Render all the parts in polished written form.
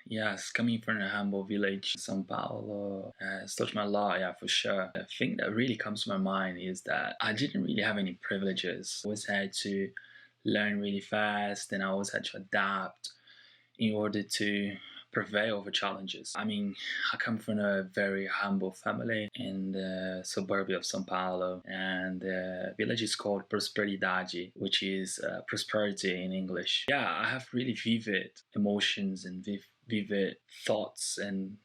Yes, coming from a humble village, São Paulo, has touched me a lot, yeah, for sure. The thing that really comes to my mind is that I didn't really have any privileges. I always had to learn really fast and I always had to adapt in order to prevail over challenges. I mean, I come from a very humble family in the suburb of São Paulo, and the village is called Prosperidade, which is prosperity in English. Yeah, I have really vivid emotions and vivid thoughts and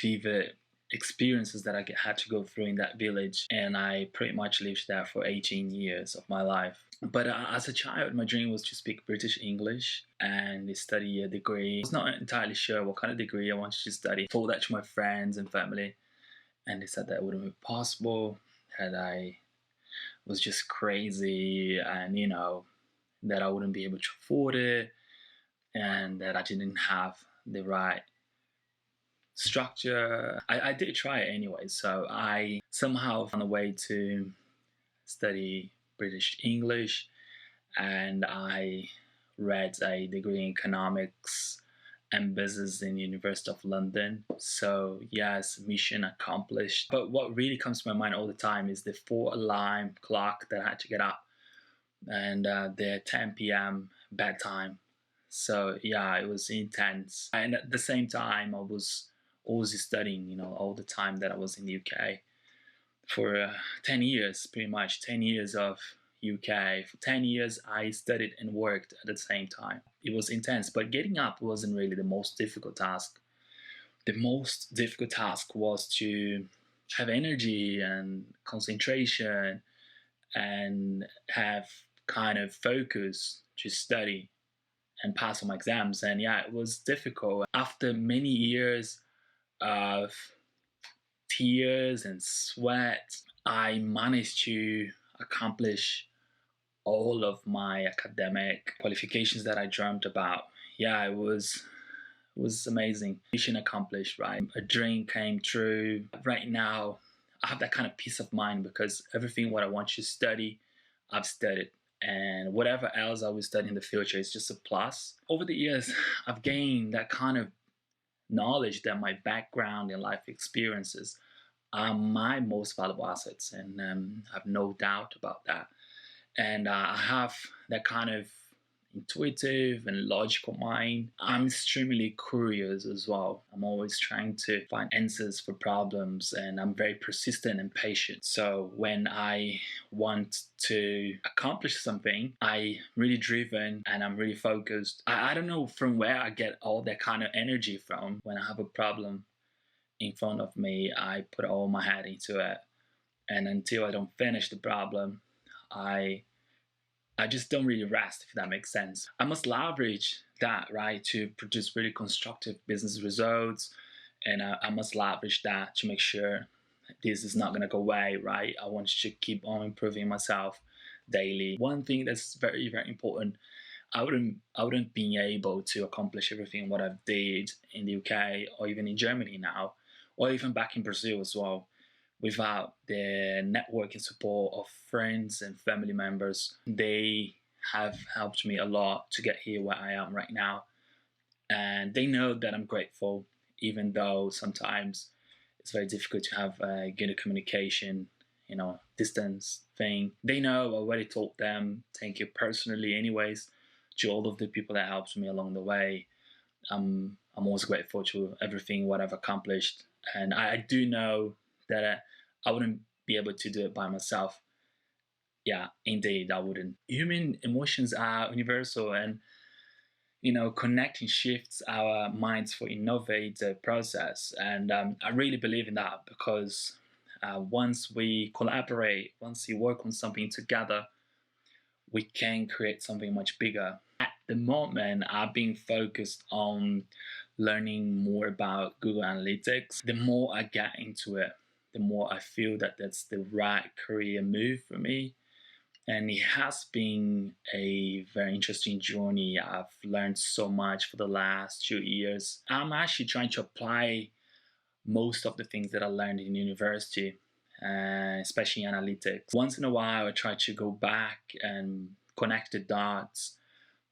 vivid experiences that I had to go through in that village, and I pretty much lived there for 18 years of my life. But as a child, my dream was to speak British English and study a degree. I was not entirely sure what kind of degree I wanted to study. I told that to my friends and family, and they said that it wouldn't be possible, that I was just crazy, and that I wouldn't be able to afford it, and that I didn't have the right structure. I did try it anyway, so I somehow found a way to study British English, and I read a degree in economics and business in the University of London. So yes, mission accomplished. But what really comes to my mind all the time is the 4 alarm clock that I had to get up, and the 10 p.m. bedtime. So yeah, it was intense. And at the same time, I was always studying, all the time that I was in the UK for 10 years, pretty much 10 years of UK. For 10 years, I studied and worked at the same time. It was intense, but getting up wasn't really the most difficult task. The most difficult task was to have energy and concentration and have kind of focus to study and pass on my exams. And yeah, it was difficult. After many years of tears and sweat, I managed to accomplish all of my academic qualifications that I dreamt about. Yeah, it was amazing. Mission accomplished, right? A dream came true. Right now, I have that kind of peace of mind because everything what I want to study, I've studied. And whatever else I will study in the future is just a plus. Over the years, I've gained that kind of knowledge that my background and life experiences are my most valuable assets, and I have no doubt about that. And I have that kind of intuitive and logical mind. I'm extremely curious as well. I'm always trying to find answers for problems, and I'm very persistent and patient. So when I want to accomplish something, I'm really driven and I'm really focused. I don't know from where I get all that kind of energy from. When I have a problem in front of me, I put all my head into it, and until I don't finish the problem, I just don't really rest, if that makes sense. I must leverage that, right, to produce really constructive business results, and I must leverage that to make sure this is not going to go away, right? I want to keep on improving myself daily. One thing that's very, very important, I wouldn't be able to accomplish everything what I've did in the UK or even in Germany now, or even back in Brazil as well, without the network and support of friends and family members. They have helped me a lot to get here where I am right now. And they know that I'm grateful, even though sometimes it's very difficult to have a good communication, distance thing. They know I already told them, thank you personally anyways, to all of the people that helped me along the way. I'm always grateful to everything what I've accomplished. And I do know that I wouldn't be able to do it by myself. Yeah, indeed, I wouldn't. Human emotions are universal, and connecting shifts our minds for innovate the process. And I really believe in that because once we collaborate, once we work on something together, we can create something much bigger. At the moment, I've been focused on learning more about Google Analytics. The more I get into it, the more I feel that that's the right career move for me. And it has been a very interesting journey. I've learned so much for the last 2 years. I'm actually trying to apply most of the things that I learned in university, especially analytics. Once in a while, I try to go back and connect the dots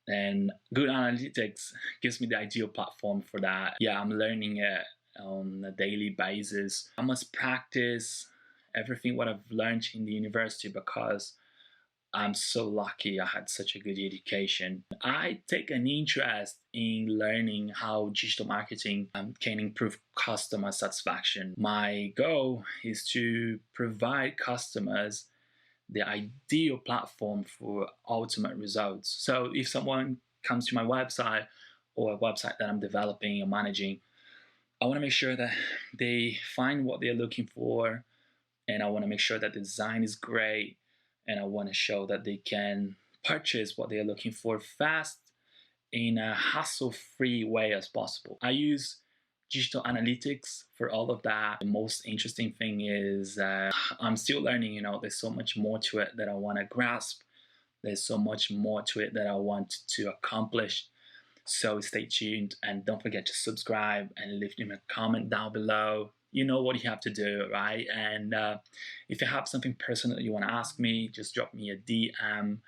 And good analytics gives me the ideal platform for that. Yeah, I'm learning it on a daily basis. I must practice everything what I've learned in the university because I'm so lucky I had such a good education. I take an interest in learning how digital marketing can improve customer satisfaction. My goal is to provide customers the ideal platform for ultimate results. So if someone comes to my website or a website that I'm developing or managing, I want to make sure that they find what they're looking for, and I want to make sure that the design is great, and I want to show that they can purchase what they're looking for fast in a hassle-free way as possible. I use digital analytics for all of that. The most interesting thing is I'm still learning. There's so much more to it that I want to grasp. There's so much more to it that I want to accomplish. So stay tuned and don't forget to subscribe and leave me a comment down below. You know what you have to do, right? And if you have something personal that you want to ask me, just drop me a DM.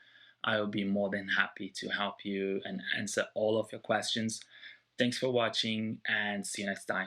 I will be more than happy to help you and answer all of your questions. Thanks for watching and see you next time.